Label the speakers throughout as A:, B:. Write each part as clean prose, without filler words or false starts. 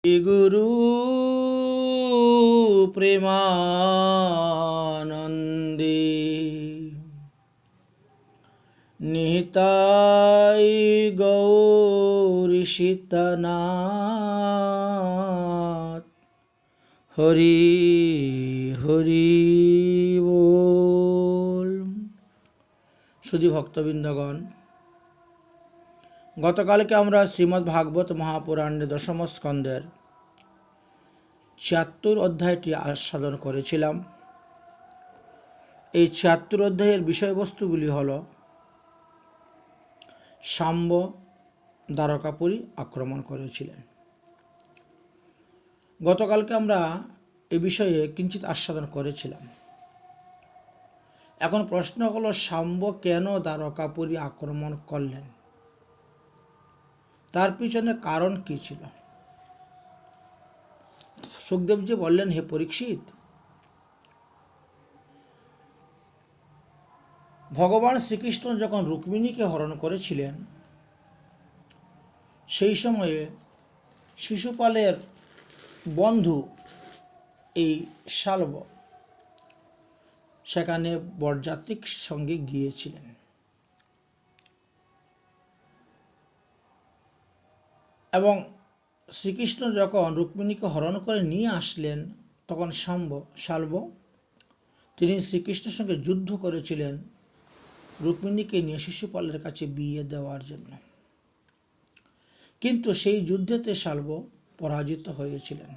A: গুরু প্রেমানন্দে নিতাই গৌরী সীতানাথ হরি হরি বল। সুধী ভক্তবৃন্দগণ, গতকালকে আমরা শ্রীমদ্ ভাগবত মহাপুরাণের দশম স্কন্ধের ৭৬ অধ্যায়টি আস্বাদন করেছিলাম। এই ৭৬ অধ্যায়ের বিষয়বস্তুগুলি হল শাম্ব দ্বারকাপুরী আক্রমণ করেছিলেন। গতকালকে আমরা এ বিষয়ে কিঞ্চিৎ আস্বাদন করেছিলাম। এখন প্রশ্ন হলো, শাম্ব কেন দ্বারকাপুরী আক্রমণ করলেন? তার পিছনে কারণ কি ছিল? সুখদেবজি বললেন, হে পরীক্ষিত, ভগবান শ্রীকৃষ্ণ যখন রুক্মিণীকে হরণ করেছিলেন, সেই সময়ে শিশুপালের বন্ধু এই শাল্ব সেখানে বরযাত্রীর সঙ্গে গিয়েছিলেন এবং শ্রীকৃষ্ণ যখন রুক্মিণীকে হরণ করে নিয়ে আসলেন, তখন শাল্ব তিনি শ্রীকৃষ্ণের সঙ্গে যুদ্ধ করেছিলেন রুক্মিণীকে নিয়ে শিশুপালের কাছে বিয়ে দেওয়ার জন্য। কিন্তু সেই যুদ্ধেতে শাল্ব পরাজিত হয়েছিলেন।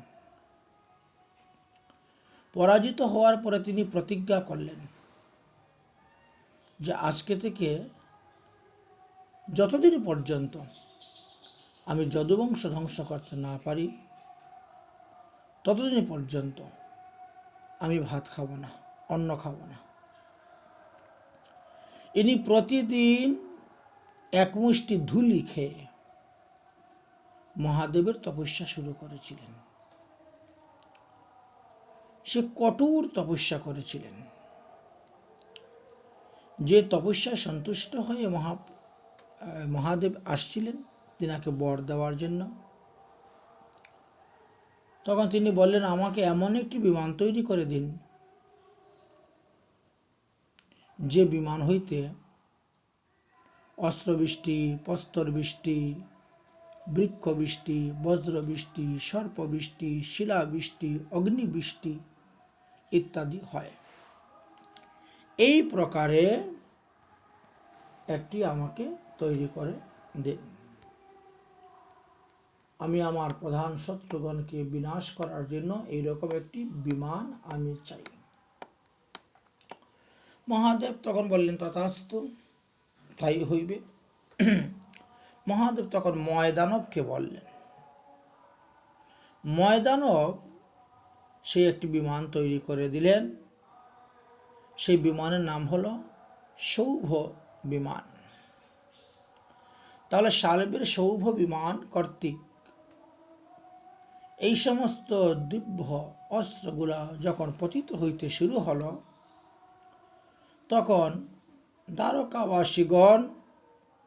A: পরাজিত হওয়ার পরে তিনি প্রতিজ্ঞা করলেন যে আজকে থেকে যতদিন পর্যন্ত আমি যদুবংশ ধ্বংস করতে না পারি, ততদিন পর্যন্ত আমি ভাত খাবো না, অন্ন খাবো না। ইনি প্রতিদিন এক মুষ্টি ধুলি খেয়ে মহাদেবের তপস্যা শুরু করেছিলেন। সে কঠোর তপস্যা করেছিলেন। যে তপস্যায় সন্তুষ্ট হয়ে মহাদেব আসছিলেন তিনাকে বর দেওয়ার জন্য। তখন তিনি বললেন, আমাকে এমন একটি বিমান তৈরি করে দিন যে বিমান হইতে অস্ত্রবৃষ্টি, প্রস্তরবৃষ্টি, বৃক্ষবৃষ্টি, বজ্রবৃষ্টি, সর্পবৃষ্টি, শিলাবৃষ্টি, অগ্নিবৃষ্টি ইত্যাদি হয়। এই প্রকারে একটি আমাকে তৈরি করে দিন। আমি আমার প্রধান শত্রুগণকে বিনাশ করার জন্য এইরকম একটি বিমান আমি চাই। মহাদেব তখন বললেন, তথাস্তু, তাই হইবে। মহাদেব তখন ময়দানবকে বললেন। ময়দানব সেই একটি বিমান তৈরি করে দিলেন। সেই বিমানের নাম হলো সৌভ বিমান। তাহলে শাল্বের সৌভ বিমান কর্তৃক এই সমস্ত দিব্য অস্ত্রগুলা যখন পতিত হইতে শুরু হলো, তখন দ্বারকাবাসীগণ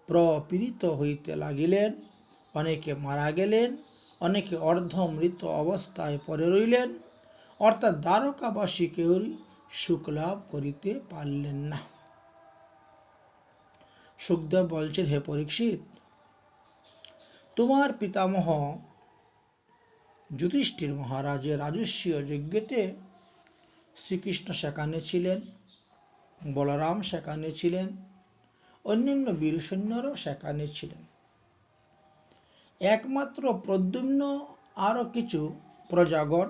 A: প্রপীড়িত হইতে লাগিলেন। অনেকে মারা গেলেন, অনেকে অর্ধমৃত অবস্থায় পড়ে রইলেন। অর্থাৎ দ্বারকাবাসী কেউই সুখ লাভ করিতে পারলেন না। সুখদেব বলছেন, হে পরীক্ষিত, তোমার পিতামহ যুধিষ্ঠির মহারাজের রাজস্বীয় যজ্ঞেতে শ্রীকৃষ্ণ সেখানে ছিলেন, বলরাম সেখানে ছিলেন, অন্যান্য বীর সৈন্যরাও সেখানে ছিলেন। একমাত্র প্রদ্যুম্ন আরও কিছু প্রজাগণ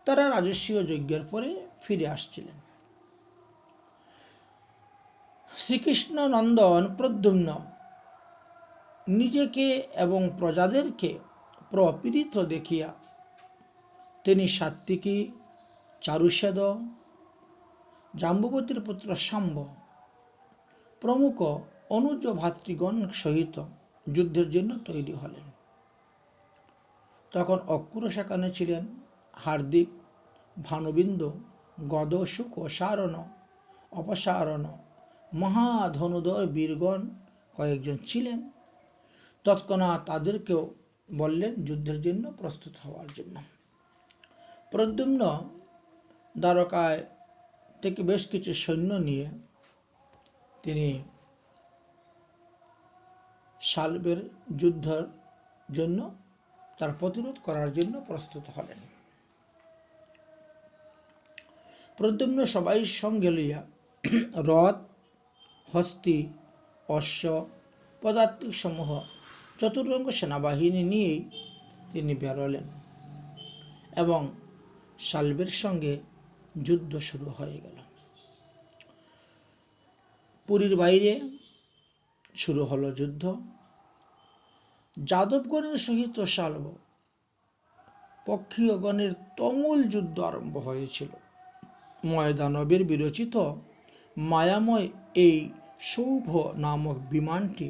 A: তারা রাজস্বীয় যজ্ঞের পরে ফিরে আসছিলেন। শ্রীকৃষ্ণ নন্দন প্রদ্যুম্ন নিজেকে এবং প্রজাদেরকে প্রপীড়িত দেখিয়া তিনি সাত্ত্বিকী, চারুশেদ, জাম্বুবতীর পুত্র শাম্ব প্রমুখ অনুজ ভাতৃগণ সহিত যুদ্ধের জন্য তৈরি হলেন। তখন অক্রূর সেখানে ছিলেন, হার্দিক, ভানুবিন্দু, গদ, শুক, সারণ, অপসারণ, মহাধনুধর বীরগণ কয়েকজন ছিলেন। তৎক্ষণাৎ তাদেরকেও বললেন যুদ্ধের জন্য প্রস্তুত হওয়ার জন্য। প্রদ্যুম্ন দ্বারকায় থেকে বেশ কিছু সৈন্য নিয়ে তিনি শালবের যুদ্ধের জন্য তার প্রতিরোধ করার জন্য প্রস্তুত হলেন। প্রদ্যুম্ন সবাই সঙ্গে লইয়া রথ, হস্তি, অশ্ব, পদাতিক সমূহ চতুরঙ্গ সেনাবাহিনী নিয়েই তিনি বেরোলেন এবং শালবের সঙ্গে যুদ্ধ শুরু হয়ে গেল। পুরীর বাইরে শুরু হলো যুদ্ধ। যাদবগণের সহিত শালব পক্ষীয়গণের তুমুল যুদ্ধ আরম্ভ হয়েছিল। ময়দানবের বিরচিত মায়াময় এই সৌভ নামক বিমানটি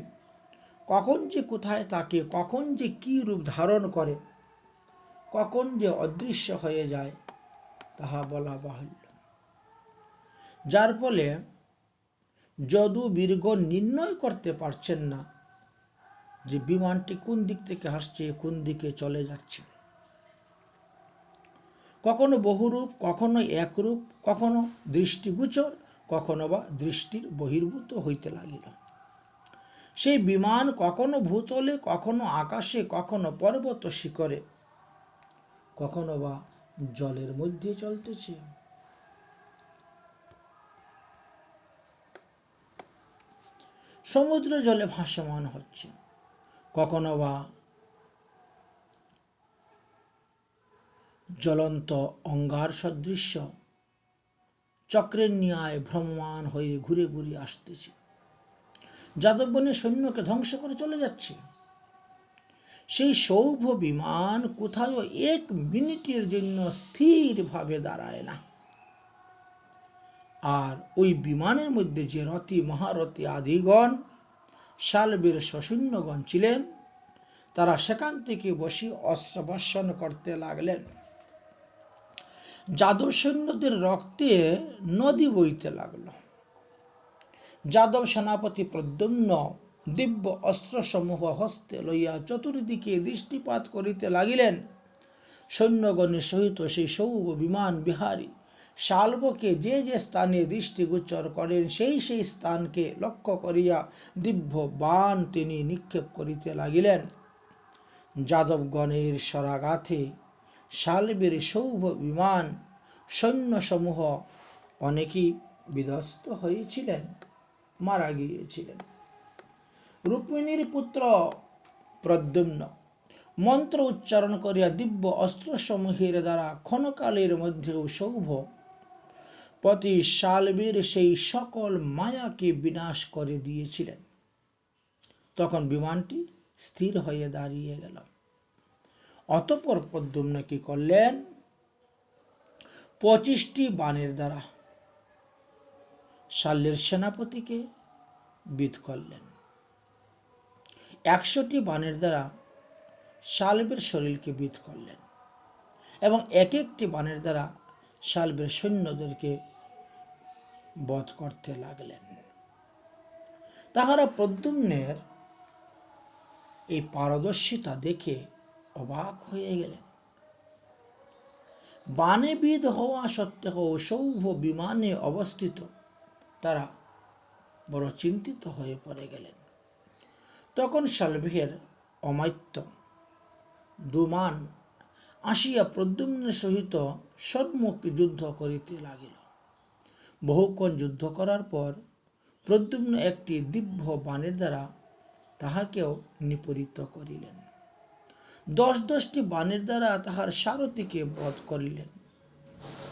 A: কখন যে কোথায় থাকে, কখন যে কী রূপ ধারণ করে, কখন যে অদৃশ্য হয়ে যায় তাহা বলা বাহুল্য। যার ফলে যদু বীরগণ নির্ণয় করতে পারছেন না যে বিমানটি কোন দিক থেকে আসছে, কোন দিকে চলে যাচ্ছে। কখনো বহুরূপ, কখনো একরূপ, কখনো দৃষ্টিগোচর, কখনো বা দৃষ্টির বহির্ভূত হইতে লাগিল। সেই বিমান কখনো ভূতলে, কখনো আকাশে, কখনো পর্বত শিখরে, কখনো বা জলের মধ্যে চলতেছে। সমুদ্র জলে ভাসমান হচ্ছে, কখনো বা জ্বলন্ত অঙ্গার সদৃশ্য চক্রের ন্যায় ভ্রমমান হয়ে ঘুরে ঘুরে আসতেছে। যাদবগণের সৈন্যকে ধ্বংস করে চলে যাচ্ছে। সেই সৌভ বিমান কোথাও এক মিনিটের জন্য স্থিরভাবে দাঁড়ায় না। আর ওই বিমানের মধ্যে যে রথী মহারথী আদিগণ শালবের সসৈন্যগণ ছিলেন, তারা সেখান থেকে বসে অস্ত্রবর্ষণ করতে লাগলেন। যাদব সৈন্যদের রক্তে নদী বইতে লাগল। যাদব সেনাপতি প্রদ্যুম্ন দিব্য অস্ত্রসমূহ হস্তে লইয়া চতুর্দিকে দৃষ্টিপাত করিতে লাগিলেন। সৈন্যগণের সহিত সেই সৌভ বিমান বিহারী শালবকে যে যে স্থানে দৃষ্টিগোচর করেন সেই সেই স্থানকে লক্ষ্য করিয়া দিব্য বাণ তিনি নিক্ষেপ করিতে লাগিলেন। যাদবগণের শরাঘাতে শালবের সৌভ বিমান সৈন্যসমূহ অনেকেই বিধ্বস্ত হয়েছিলেন, মারা গিয়েছিলেন। রুক্মিণীর পুত্র প্রদ্যুম্ন মন্ত্র উচ্চারণ করিয়া দিব্য অস্ত্রসমূহের দ্বারা ক্ষণকালের মধ্যেও সৌভ পতি শালবের সেই সকল মায়াকে বিনাশ করে দিয়েছিলেন। তখন বিমানটি স্থির হয়ে দাঁড়িয়ে গেল। অতঃপর প্রদ্যুম্ন কি করলেন? 25টি বাণের দ্বারা শাল্যের সেনাপতিকে বিদ্ধ করলেন। 100টি বাণের দ্বারা শালবের শরীরকে বিদ্ধ করলেন এবং এক একটি বাণের দ্বারা শালবের সৈন্যদেরকে বধ করতে লাগলেন। তাহারা প্রদ্যুম্নের এই পারদর্শিতা দেখে অবাক হয়ে গেলেন। বাণে বিদ্ধ হওয়া সত্ত্বেও সৌভ বিমানে অবস্থিত তারা বড় চিন্তিত হয়ে পড়ে গেলেন। তখন শালবের অমাত্য দুমান আসিয়া প্রদ্যুম্নের সহিত সম্মুখে যুদ্ধ করিতে লাগিল। বহুক্ষণ যুদ্ধ করার পর প্রদ্যুম্ন একটি দিব্য বাণের দ্বারা তাহাকেও নিপীড়িত করিলেন। 10টি বাণের দ্বারা তাহার সারথীকে বধ করিলেন।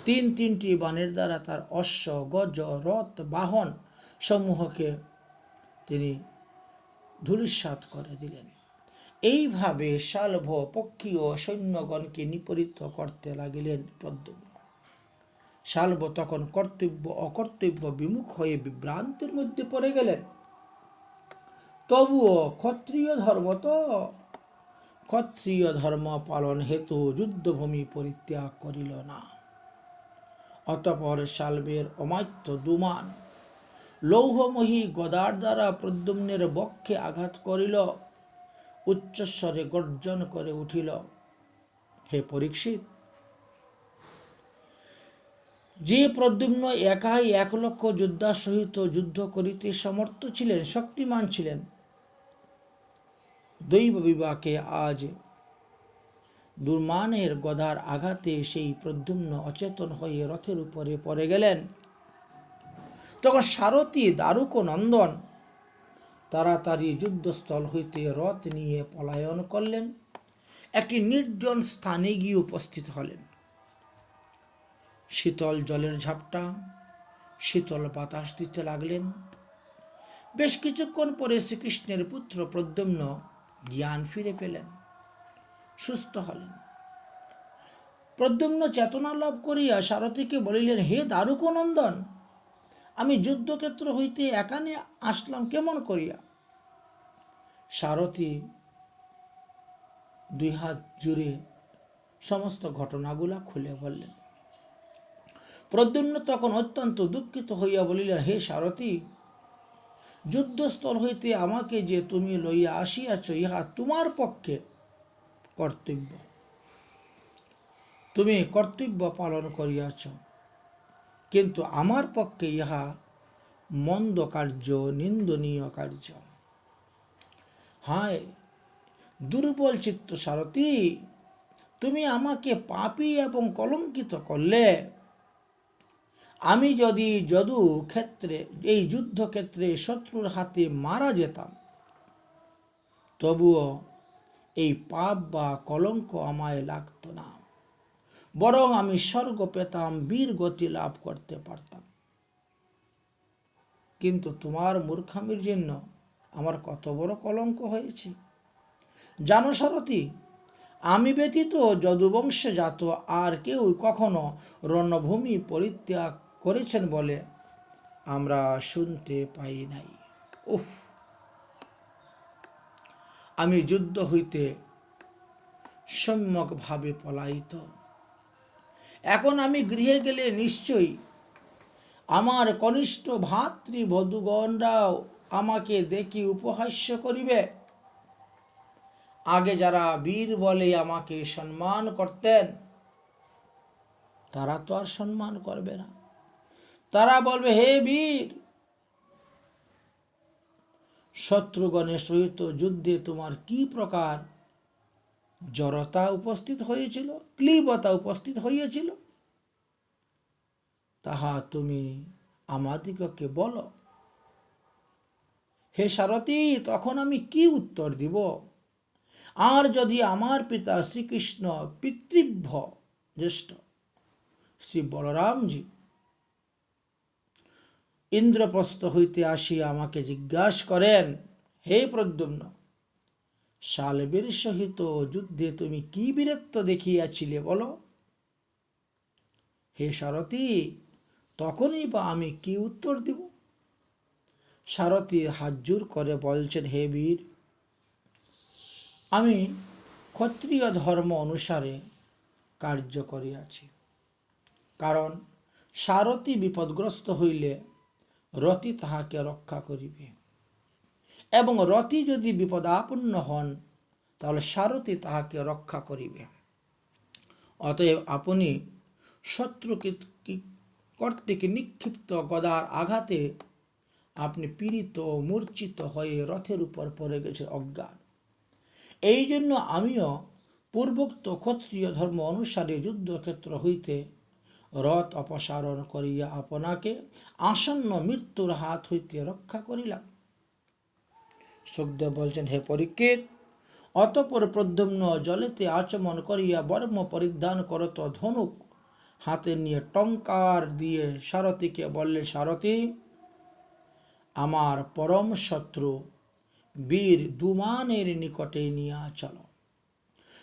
A: 3টি বাণের দ্বারা তার অশ্ব, গজ, রথ, বাহন সমূহকে তিনি ধূলিসাৎ করে দিলেন। এইভাবে শালভ পক্ষীয় সৈন্যগণকে নিপীড়িত করতে লাগিলেন প্রদ্যুম্ন। শালভ তখন কর্তব্য অকর্তব্য বিমুখ হয়ে বিভ্রান্তের মধ্যে পড়ে গেলেন। তবুও ক্ষত্রিয় ধর্ম পালন হেতু যুদ্ধভূমি পরিত্যাগ করিল না। অতঃপর শালবের অমাত্য দুমান লৌহময়ী গদার দ্বারা প্রদ্যুম্নের বক্ষে আঘাত করিল। উচ্চস্বরে গর্জন করে উঠিল, হে পরীক্ষিত, যে প্রদ্যুম্ন একাই 1,00,000 যোদ্ধার সহিত যুদ্ধ করিতে সমর্থ ছিলেন, শক্তিমান ছিলেন, দৈব বিবাকে আজ দুর্মানের গদার আঘাতে সেই প্রদ্যুম্ন অচেতন হয়ে রথের উপরে পড়ে গেলেন। তখন সারথি দারুক নন্দন তাড়াতাড়ি যুদ্ধস্থল হইতে রথ নিয়ে পলায়ন করলেন, একটি নির্জন স্থানে গিয়ে উপস্থিত হলেন। শীতল জলের ঝাপটা, শীতল বাতাস দিতে লাগলেন। বেশ কিছুক্ষণ পরে শ্রীকৃষ্ণের পুত্র প্রদ্যুম্ন জ্ঞান ফিরে পেলেন, সুস্থ হলেন। প্রদ্যুম্ন চেতনা লাভ করিয়া সারথীকে বলিলেন, হে দারুক নন্দন, আমি যুদ্ধক্ষেত্র হইতে এখানে আসলাম কেমন করিয়া? সারথী 2 হাত জুড়ে সমস্ত ঘটনাগুলা খুলে বললেন। প্রদ্যুম্ন তখন অত্যন্ত দুঃখিত হইয়া বলিলেন, হে সারথী, যুদ্ধস্থল হইতে আমাকে যে তুমি লইয়া আসিয়াছ, ইহা তোমার পক্ষে কর্তব্য, তুমি কর্তব্য পালন করিয়াছ, কিন্তু আমার পক্ষে ইহা মন্দ কার্য, নিন্দনীয় কার্য। হায় দুর্বল চিত্ত সারথী, তুমি আমাকে পাপী এবং কলঙ্কিত করলে। আমি যদি এই যুদ্ধক্ষেত্রে শত্রুর হাতে মারা যেতাম, তবুও এই পাপ বা কলঙ্ক আমায় লাগত না, বরং আমি স্বর্গ পেতাম, বীর গতি লাভ করতে পারতাম। কিন্তু তোমার মূর্খামির জন্য আমার কত বড় কলঙ্ক হয়েছে জানো সারথী? আমি ব্যতীত যদুবংশে জাত আর কেউ কখনো রণভূমি পরিত্যাগ করেছেন বলে আমরা শুনতে পাই নাই। আমি যুদ্ধ হইতে সম্যকভাবে পলায়িত। এখন আমি গৃহে গেলে নিশ্চয়ই আমার কনিষ্ঠ ভাতৃবধূগণরাও আমাকে দেখি উপহাস্য করিবে। আগে যারা বীর বলে আমাকে সম্মান করতেন, তারা তো আর সম্মান করবে না। তারা বলবে, হে বীর, শত্রুগণের সহিত যুদ্ধে তোমার কি প্রকার জড়তা উপস্থিত হয়েছিল, ক্লীবতা উপস্থিত হইয়াছিল, তাহা তুমি আমাদিগকে বলো। হে সারথী, তখন আমি কি উত্তর দিব? আর যদি আমার পিতা শ্রীকৃষ্ণ, পিতৃভ্য জ্যেষ্ঠ শ্রী বলরামজি ইন্দ্রপ্রস্থ হইতে আসিয়া আমাকে জিজ্ঞাসা করেন, হে প্রদ্যুম্ন, শালবীর সহিত যুদ্ধে তুমি কি বীরত্ব দেখিয়াছিলে বলো? হে সারথী, তখনই বা আমি কি উত্তর দিব? সারথী হাত জোড় করে বলছেন, হে বীর, আমি ক্ষত্রিয় ধর্ম অনুসারে কার্য করিয়াছি। কারণ সারথী বিপদগ্রস্ত হইলে রথী তাহাকে রক্ষা করিবে, এবং রথী যদি বিপদাপন্ন হন তাহলে সারথী তাহাকে রক্ষা করিবে। অতএব আপনি শত্রু কর্তৃক নিক্ষিপ্ত গদার আঘাতে আপনি পীড়িত ও মূর্ছিত হয়ে রথের উপর পড়ে গেছে অজ্ঞান। এই জন্য আমিও পূর্বোক্ত ক্ষত্রিয় ধর্ম অনুসারে যুদ্ধক্ষেত্র হইতে রথ অপসারণ করিয়া আপনাকে আসন্ন মৃত্যুর হাত হইতে রক্ষা করিলাম। সুখদেব বলছেন, হে পরীক্ষিত, অতঃপর প্রদ্যুম্ন জলেতে আচমন করিয়া বর্ম পরিধান করত ধনুক হাতে নিয়ে টঙ্কার দিয়ে সারথীকে বললেন, সারথী, আমার পরম শত্রু বীর দুমানের নিকটে নিয়ে চলো।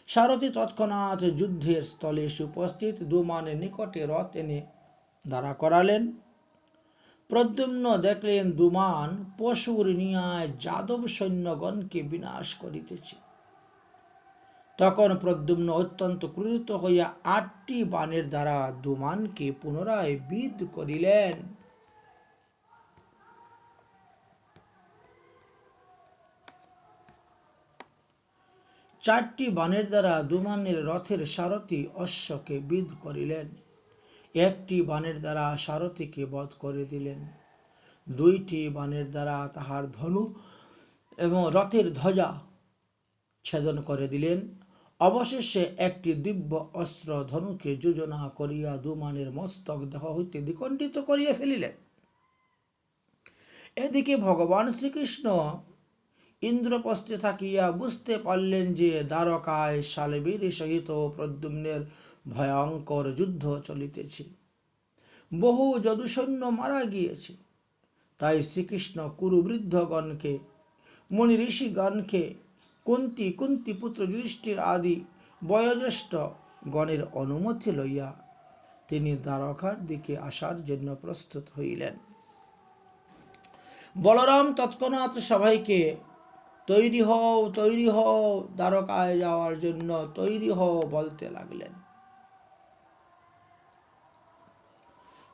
A: সারথী তৎক্ষণাৎ যুদ্ধের স্থলে উপস্থিত দুমানের নিকটে রথ এনে দাঁড়া করালেন। প্রদ্যুম্ন দেখলেন দুমান পশুর নিয়ায় যাদব সৈন্যগণকে বিনাশ করিতেছে। তখন প্রদ্যুম্ন অত্যন্ত ক্রোধিত হইয়া 8টি বাণের দ্বারা দুমানকে পুনরায় বিদ্ধ করিলেন। 4টি বাণের দ্বারা দুমানের রথের সারথি অশ্বকে বিদ্ধ করিলেন। 1টি বাণের দ্বারা সারথিকে বধ করে দিলেন। 2টি বাণের দ্বারা তাহার ধনু এবং রথের ধ্বজা ছেদন করে দিলেন। অবশেষে একটি দিব্য অস্ত্র ধনুকে যোজনা করিয়া দুমানের মস্তক দেহ হইতে দ্বিখণ্ডিত করিয়া ফেলিলেন। এদিকে ভগবান শ্রীকৃষ্ণ ইন্দ্রপ্রস্থে থাকিয়া বুঝতে পারলেন যে দ্বারকায় শালবীর সহিত প্রদ্যুম্নের ভয়ঙ্কর যুদ্ধ চলিতেছে। বহু যদুসৈন্য মারা গিয়েছে। তাই শ্রীকৃষ্ণ কুরুবৃদ্ধগণকে, মুনি ঋষিগণকে, কুন্তি পুত্র যুধিষ্ঠির আদি বয়োজ্যেষ্ঠ গণের অনুমতি লইয়া তিনি দ্বারকার দিকে আসার জন্য প্রস্তুত হইলেন। বলরাম তৎক্ষণাৎ সবাইকে তৈরি হও, দ্বারকায় যাওয়ার জন্য তৈরি হও বলতে লাগলেন।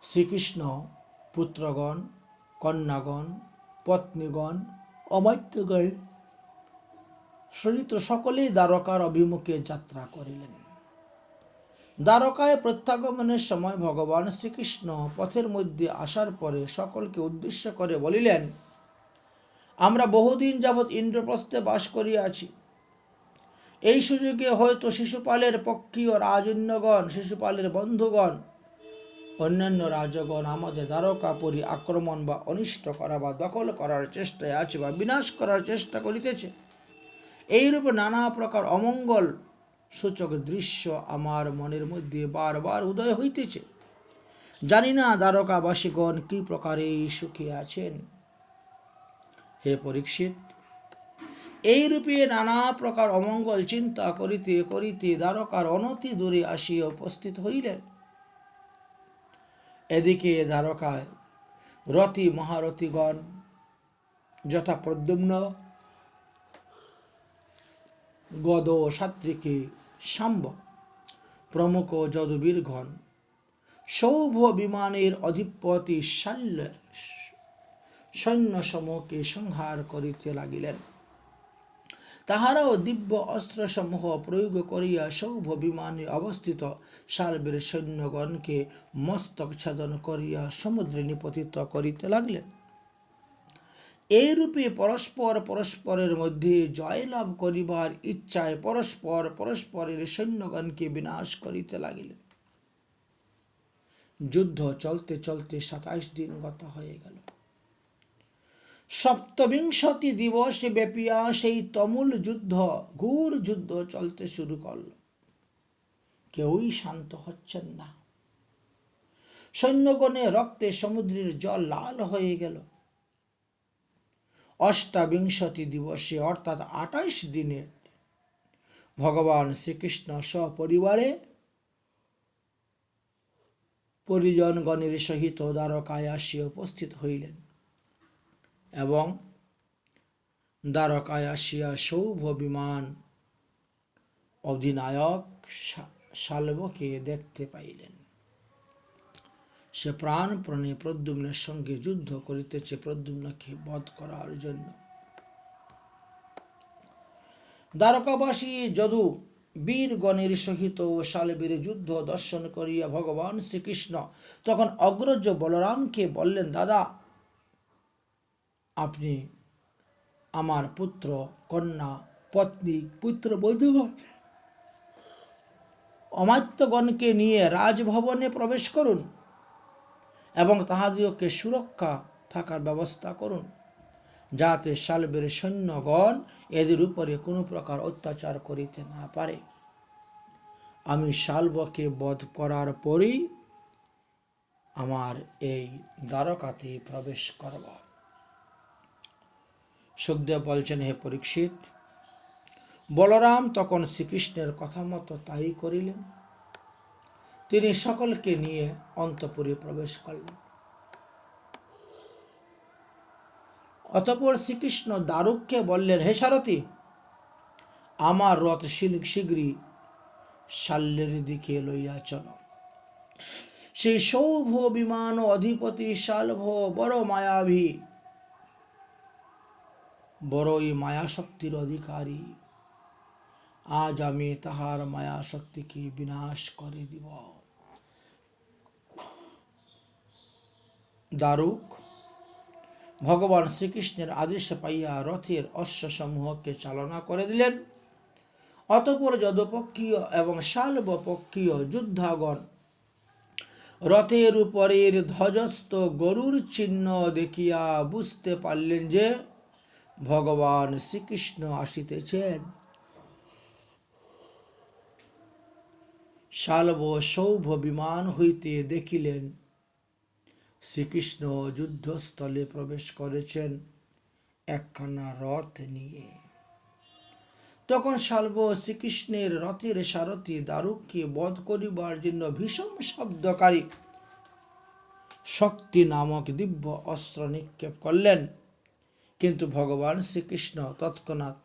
A: শ্রীকৃষ্ণ পুত্রগণ, কন্যাগণ, পত্নীগণ, অমাত্যগণ সহিত সকলেই দ্বারকার অভিমুখে যাত্রা করিলেন। দ্বারকায় প্রত্যাগমনের সময় ভগবান শ্রীকৃষ্ণ পথের মধ্যে আসার পরে সকলকে উদ্দেশ্য করে বলিলেন, আমরা বহুদিন যাবৎ ইন্দ্রপ্রস্থে বাস করিয়াছি। এই সুযোগে হয়তো শিশুপালের পক্ষীয় রাজন্যগণ, শিশুপালের বন্ধুগণ, অন্যান্য রাজগণ আমাদের দ্বারকাপুরী আক্রমণ বা অনিষ্ট করা বা দখল করার চেষ্টায় আছে বা বিনাশ করার চেষ্টা করিতেছে। এইরূপে নানা প্রকার অমঙ্গল সূচক দৃশ্য আমার মনের মধ্যে বারবার উদয় হইতেছে। জানি না দ্বারকাবাসীগণ কি প্রকারে সুখী আছেন। হে পরীক্ষিত, এইরূপে নানা প্রকার অমঙ্গল চিন্তা করিতে করিতে দ্বারকার অনতি দূরে আসিয়া উপস্থিত হইলেন। এদিকে দ্বারকায় রথী মহারথীগণ যথা প্রদ্যুম্ন, গদ, সাত্ত্বিকী, শাম্ব প্রমুখ যদুবীরগণ সৌভ বিমানের অধিপতি শাল্যের সৈন্যসমূহকে সংহার করিতে লাগিলেন। তাহারাও দিব্য অস্ত্রসমূহ প্রয়োগ করিয়া সৌভ বিমানে অবস্থিত শাল্বের সৈন্যগণকে মস্তক ছেদন করিয়া সমুদ্রে নিপতিত করিতে লাগলেন। এইরূপে পরস্পরের মধ্যে জয়লাভ করিবার ইচ্ছায় পরস্পরের সৈন্যগণকে বিনাশ করিতে লাগিলেন। যুদ্ধ চলতে চলতে 27 দিন গত হয়ে গেল। 27 দিবস ব্যাপিয়া সেই তুমুল যুদ্ধ, ঘোর যুদ্ধ চলতে শুরু করল। কেউই শান্ত হচ্ছেন না। সৈন্যগণে রক্তে সমুদ্রের জল লাল হয়ে গেল। 28 দিবসে অর্থাৎ 28 দিনে ভগবান শ্রীকৃষ্ণ সপরিবারে পরিজনগণের সহিত দ্বারকায় আসিয়া উপস্থিত হইলেন এবং দ্বারকায় আসিয়া সৌভ বিমান অধিনায়ক শাল্বকে দেখতে পাইলেন। সে প্রাণপণে প্রদ্যুম্নের সঙ্গে যুদ্ধ করিতেছে প্রদ্যুম্নকে বধ করার জন্য। দ্বারকাবাসী যদু বীরগণের সহিত শাল্বের যুদ্ধ দর্শন করিয়া ভগবান শ্রীকৃষ্ণ তখন অগ্রজ বলরামকে বললেন, দাদা, আপনি আমার পুত্র, কন্যা, পত্নী, পুত্র বধূগণ, অমাত্যগণকে নিয়ে রাজভবনে প্রবেশ করুন এবং তাহাদিগকে সুরক্ষা থাকার ব্যবস্থা করুন, যাতে শাল্বের সৈন্যগণ এদের উপরে কোনো প্রকার অত্যাচার করিতে না পারে। আমি শাল্বকে বধ করার পরেই আমার এই দ্বারকাতে প্রবেশ করব। সুখদেব বলছেন, হে পরীক্ষিত, বলরাম তখন শ্রীকৃষ্ণের কথা মতো তাই করিলেন। তিনি সকলকে নিয়ে অন্তঃপুরে প্রবেশ করলেন। অতঃপর শ্রীকৃষ্ণ দারুককে বললেন, হে সারথি, আমার রথ শীঘ্রই শাল্যের দিকে লইয়া চল। সেই সৌভ বিমান অধিপতি শাল্ভ বড় মায়াবী, বড়ই মায়াশক্তির অধিকারী। আজ আমি তাহার মায়া শক্তিকে বিনাশ করে দিব। দারুক ভগবান শ্রীকৃষ্ণের আদেশ পাইয়া রথের অশ্বসমূহকে চালনা করে দিলেন। অতঃপর যদুপক্ষীয় এবং শাল্বপক্ষীয় যোদ্ধাগণ রথের উপরের ধ্বজস্থ গরুর চিহ্ন দেখিয়া বুঝতে পারলেন যে ভগবান শ্রীকৃষ্ণ আসিতেছেন। শাল্ব সৌভ বিমান হইতে দেখিলেন শ্রীকৃষ্ণ যুদ্ধস্থলে প্রবেশ করেছেন একখানা রথ নিয়ে। তখন শাল্ব শ্রীকৃষ্ণের রথের সারথি দারুককে বধ করিবার জন্য ভীষণ শব্দকারী শক্তি নামক দিব্য অস্ত্র নিক্ষেপ করলেন, কিন্তু ভগবান শ্রীকৃষ্ণ তৎক্ষণাৎ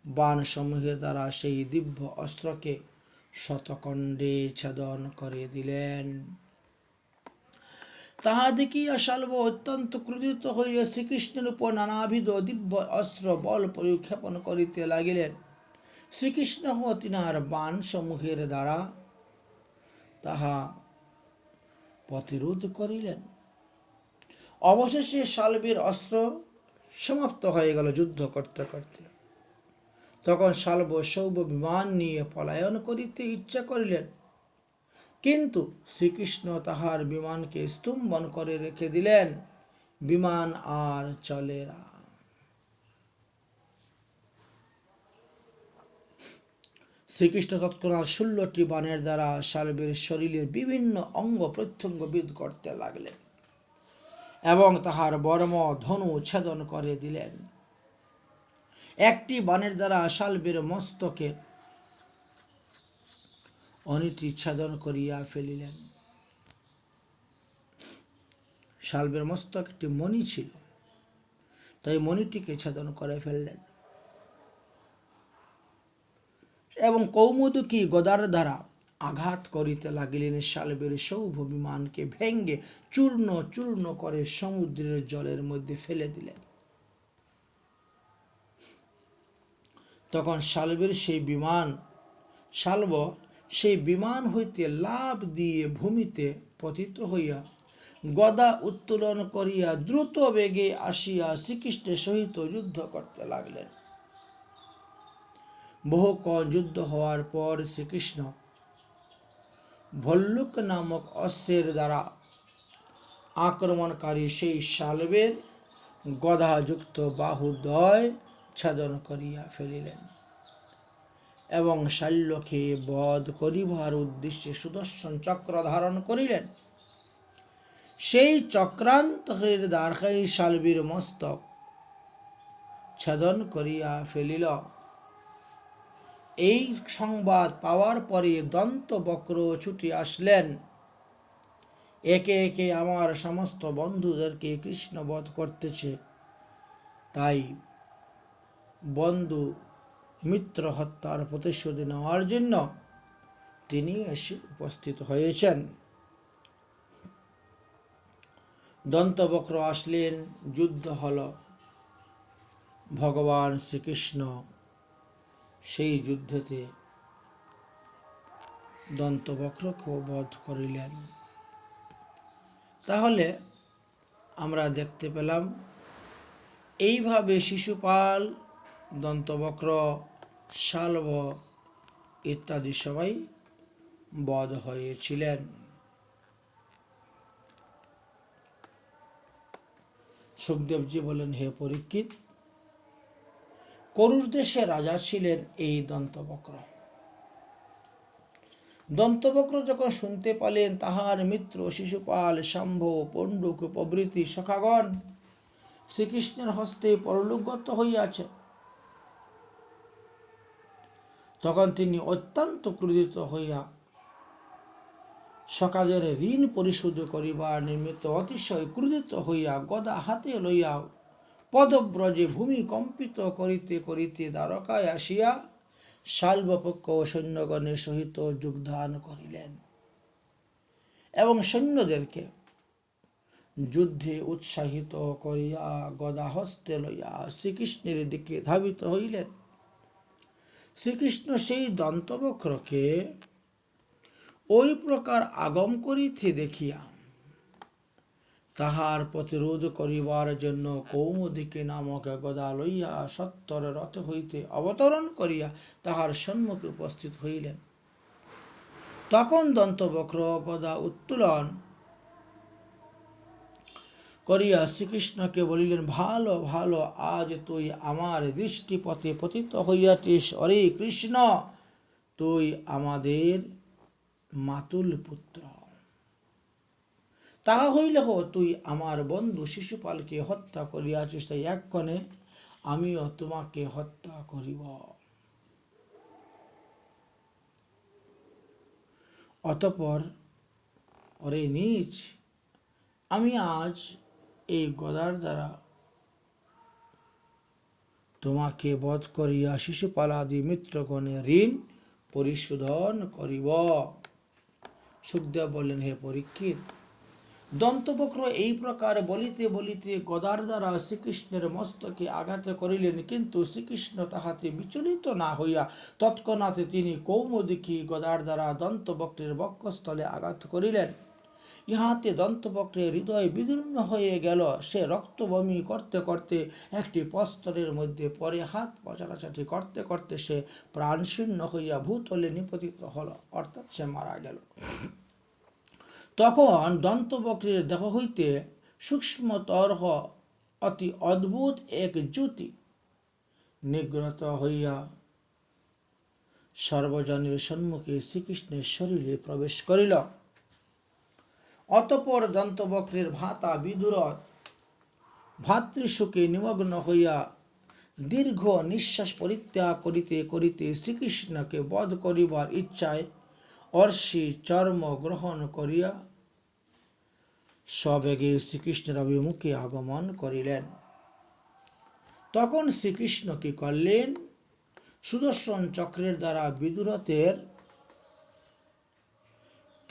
A: বাণ সমূহের দ্বারা সেই দিব্য অস্ত্রকে শতখণ্ডে ছেদন করে দিলেন। তাহা দেখিয়া শাল্ব অত্যন্ত ক্রোধিত হইয়া শ্রীকৃষ্ণের উপর নানাবিধ দিব্য অস্ত্র বল প্রয়োগ ক্ষেপণ করিতে লাগিলেন। শ্রীকৃষ্ণ তিনার বাণ সমূহের দ্বারা তাহা প্রতিরোধ করিলেন। অবশেষে শাল্বের অস্ত্র সমাপ্ত হয়ে গেল যুদ্ধ করতে করতে। তখন শাল্ব সৌভ বিমান নিয়ে পলায়ন করিতে ইচ্ছা করিলেন, কিন্তু শ্রীকৃষ্ণ তাহার বিমানকে স্তম্ভন করে রেখে দিলেন। বিমান আর চলে না। শ্রীকৃষ্ণ তৎক্ষণাৎ 16টি বাণের দ্বারা শাল্বের শরীরের বিভিন্ন অঙ্গ প্রত্যঙ্গ বিদ্ধ করতে লাগলেন এবং তাহার বর্ম ধনু ছেদন করে দিলেন। একটি বাণের দ্বারা শাল্বের মস্তকে অনিটি ছেদন করিয়া ফেলিলেন। শাল্বের মস্তক একটি মণি ছিল, তাই মণিটিকে ছেদন করে ফেললেন এবং কৌমুদকী গদার দ্বারা আঘাত করিতে লাগিলেন। শাল্বের সৌভ বিমানকে ভেঙ্গে চূর্ণ চূর্ণ করে সমুদ্রের জলের মধ্যে ফেলে দিলেন। তখন শাল্ব সেই বিমান হইতে লাফ দিয়ে ভূমিতে পতিত হইয়া গদা উত্তোলন করিয়া দ্রুত বেগে আসিয়া শ্রীকৃষ্ণের সহিত যুদ্ধ করতে লাগলেন। বহুক্ষণ যুদ্ধ হওয়ার পর শ্রীকৃষ্ণ ভল্লুক নামক অস্ত্রের দ্বারা আক্রমণকারী সেই শাল্বের গদাযুক্ত বাহুদ্বয় ছেদন করিয়া ফেলিলেন এবং শাল্যকে বধ করিবার উদ্দেশ্যে সুদর্শন চক্র ধারণ করিলেন। সেই চক্রান্তরের দ্বারাই শাল্বের মস্তক ছেদন করিয়া ফেলিল। এই সংবাদ পাওয়ার পরে দন্তবক্র ছুটে আসলেন। একে একে আমার সমস্ত বন্ধুদেরকে কৃষ্ণ বধ করতেছে, তাই বন্ধু মিত্র হত্যার প্রতিশোধ নেওয়ার জন্য তিনি এসে উপস্থিত হয়েছেন। দন্তবক্র আসলেন, যুদ্ধ হল। ভগবান শ্রীকৃষ্ণ সেই যুদ্ধেতে দন্তবক্রকে বধ করিলেন। তাহলে আমরা দেখতে পেলাম এইভাবে শিশুপাল, দন্তবক্র, শাল্ব ইত্যাদি সবাই বধ হয়েছিলেন। সুখদেবজি বলেন, হে পরীক্ষিত, করুর দেশে রাজা ছিলেন এই দন্তবক্র। দন্তবক্র যখন শুনতে পেলেন তাহার মিত্র শিশুপাল, শাম্ভ, পণ্ডুক প্রভৃতি সখাগণ শ্রীকৃষ্ণের হস্তে পরলোকগত হইয়াছে, তখন তিনি অত্যন্ত ক্রোধিত হইয়া সখাদের ঋণ পরিশোধ করিবার নিমিত্ত অতিশয় ক্রোধিত হইয়া গদা হাতে লইয়া পদব্রজে ভূমি কম্পিত করিতে করিতে দ্বারকায় আসিয়া শাল্বপক্ষ সৈন্যগণের সহিত যোগদান করিলেন এবং সৈন্যদেরকে যুদ্ধে উৎসাহিত করিয়া গদা হস্তে লইয়া শ্রীকৃষ্ণের দিকে ধাবিত হইলেন। শ্রীকৃষ্ণ সেই দন্তবক্রকে ওই প্রকার আগম করিতে দেখিয়া তাহার প্রতিরোধ করিবার জন্য কৌমুদিকে নামক গদা লইয়া সত্তর রথ হইতে অবতরণ করিয়া তাহার সম্মুখে উপস্থিত হইলেন। তখন দন্তবক্র গদা উত্তোলন করিয়া শ্রীকৃষ্ণকে বলিলেন, ভালো ভালো, আজ তুই আমার দৃষ্টিপথে পতিত হইয়াছিস। অরে কৃষ্ণ, তুই আমাদের মাতুল পুত্র, তাহা হইলে তুই আমার বন্ধু শিশুপালকে হত্যা করিয়াছিস, তাই এক্ষণে আমিও তোমাকে হত্যা করিব। অতঃপর অরে নীচ, আমি আজ এই গদার দ্বারা তোমাকে বধ করিয়া শিশুপালাদি মিত্রগণের ঋণ পরিশোধন করিব। সুখদেব বললেন, হে পরীক্ষিত, দন্তবক্র এই প্রকার বলিতে বলিতে গদার দ্বারা শ্রীকৃষ্ণের মস্তকে আঘাত করিলেন, কিন্তু শ্রীকৃষ্ণ তাহাতে বিচলিত না হইয়া তৎক্ষণাৎ তিনি কৌমুদিকী গদার দ্বারা দন্তবক্রের বক্ষস্থলে আঘাত করিলেন। ইহাতে দন্তবক্রের হৃদয় বিদীর্ণ হয়ে গেল। সে রক্তবমি করতে করতে একটি প্রস্তরের মধ্যে পরে হাত পচারাচাটি করতে করতে সে প্রাণশূন্য হইয়া ভূতলে নিপতিত হল, অর্থাৎ সে মারা গেল। তখন দন্তবক্রের দেহ হইতে সূক্ষ্মতর অতি অদ্ভুত এক জ্যোতি নির্গত হইয়া সর্বজনের সম্মুখে শ্রীকৃষ্ণের শরীরে প্রবেশ করিল। অতঃপর দন্তবক্রের ভ্রাতা বিদুরথ ভাতৃশোকে নিমগ্ন হইয়া দীর্ঘ নিঃশ্বাস পরিত্যাগ করিতে করিতে শ্রীকৃষ্ণকে বধ করিবার ইচ্ছায় অর্ষি চর্ম গ্রহণ করিয়া সবেগে শ্রীকৃষ্ণের অভিমুখে আগমন করিলেন। তখন শ্রীকৃষ্ণ কি করলেন? সুদর্শন চক্রের দ্বারা বিদুরথের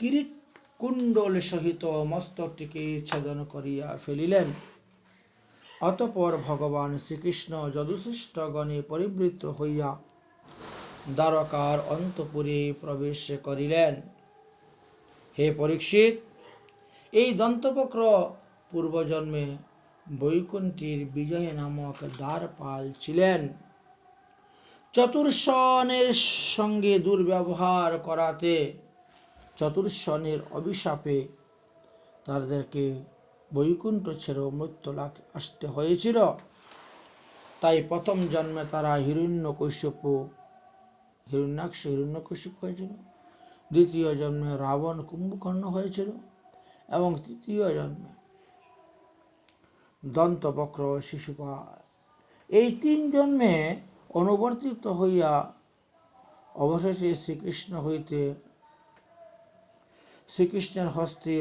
A: কিরীট কুণ্ডল সহিত মস্তকটিকে ছেদন করিয়া ফেলিলেন। অতঃপর ভগবান শ্রীকৃষ্ণ যদুশিষ্টগণে পরিবৃত হইয়া দ্বারকার অন্তঃপুরে প্রবেশ করিলেন। হে পরীক্ষিত, এই দন্তবক্র পূর্বজন্মে বৈকুণ্ঠের বিজয় নামক দ্বারপাল ছিলেন। চতুর্শনের সঙ্গে দুর্ব্যবহার করাতে চতুর্শনের অভিশাপে তাদেরকে বৈকুণ্ঠ ছেড়ে মৃত্যু আসতে হয়েছিল। তাই প্রথম জন্মে তারা হিরণ্যাক্ষ হয়েছিল, দ্বিতীয় জন্মে রাবণ কুম্ভকর্ণ হয়েছিল এবং তৃতীয় জন্মে দন্তবক্র শিশুপাল। এই 3 জন্মে অনুবর্তিত হইয়া অবশেষে শ্রীকৃষ্ণের হস্তে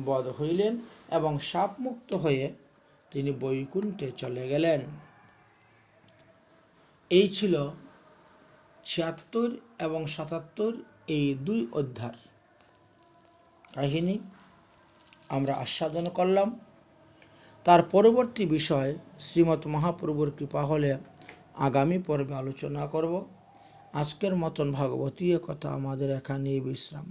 A: বধ হইলেন এবং শাপমুক্ত হয়ে তিনি বৈকুণ্ঠে চলে গেলেন। এই ছিল 76 এবং 77 এই 2 অধ্যায় কাহিনী আমরা আস্বাদন করলাম। তার পরবর্তী বিষয় শ্রীমৎ মহাপ্রভুর কৃপা হলে আগামী পর্বে আলোচনা করব। আজকের মতন ভাগবতীয় কথা আমাদের এখানেই বিশ্রাম।